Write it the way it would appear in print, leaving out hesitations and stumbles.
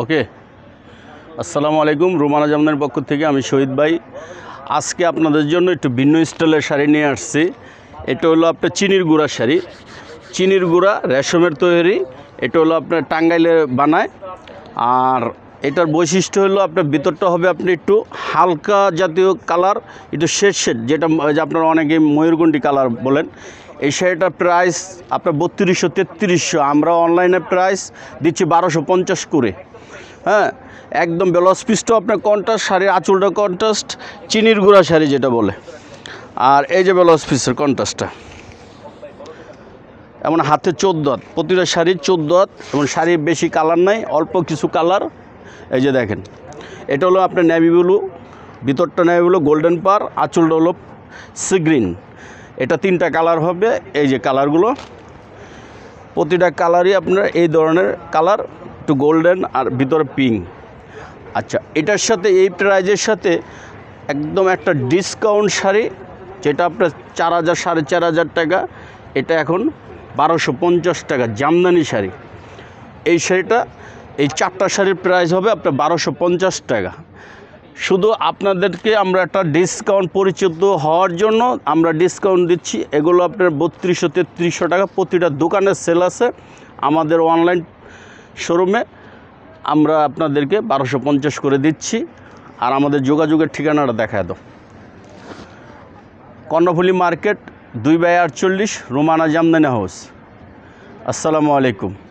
ওকে। আসসালামু আলাইকুম। রোমানা জামদানির পক্ষ থেকে আমি শহীদ ভাই। আজকে আপনাদের জন্য একটু ভিন্ন স্টাইলের শাড়ি নিয়ে আসছি। এটা হলো আপনার চিনির গুঁড়া শাড়ি, চিনির গুঁড়া রেশমের তৈরি। এটা হলো আপনার টাঙ্গাইলে বানায়। আর এটার বৈশিষ্ট্য হলো আপনার ভিতরটা হবে আপনি একটু হালকা জাতীয় কালার, একটু শেড যেটা আপনারা অনেকে ময়ূরকণ্ঠী কালার বলেন। এই শাড়িটার প্রাইস আপনার 3200-3300, আমরা অনলাইনে প্রাইস দিচ্ছি 1250 করে। হ্যাঁ, একদম ব্লাউজ পিসটাও আপনার কন্ট্রাস্ট, শাড়ির আঁচলটা কন্ট্রাস্ট, চিনির গুঁড়া শাড়ি যেটা বলে। আর এই যে ব্লাউজ পিসের কন্ট্রাস্টটা, এমন হাতে 14 হাত, প্রতিটা শাড়ির 14 হাত, এবং শাড়ির বেশি কালার নাই, অল্প কিছু কালার। এই যে দেখেন, এটা হলো আপনার নেভি ব্লু, ভিতরটা নেভি ব্লু, গোল্ডেন পার, আঁচলটা হলো সি গ্রিন। এটা 3টা কালার হবে। এই যে কালারগুলো, প্রতিটা কালারই আপনার এই ধরনের কালার, একটু গোল্ডেন আর ভিতরে পিঙ্ক। আচ্ছা, এটার সাথে এই প্রাইজের সাথে একদম একটা ডিসকাউন্ট শাড়ি, যেটা আপনার 4000 4500 টাকা, এটা এখন 1250 টাকা জামদানি শাড়ি। এই শাড়িটা, এই 4টা শাড়ির প্রাইস হবে আপনার 1250 টাকা। শুধু আপনাদেরকে আমরা একটা ডিসকাউন্ট, পরিচিত হওয়ার জন্য আমরা ডিসকাউন্ট দিচ্ছি। এগুলো আপনার 3200-3300 টাকা প্রতিটা দোকানে সেল আছে। আমাদের অনলাইন শোরুমে আমরা আপনাদেরকে 1250 করে দিচ্ছি। আর আমাদের যোগাযোগের ঠিকানাটা দেখায় দাও। Karnaphuli market, 2/48, Romana Jamdani house. আসসালামু আলাইকুম।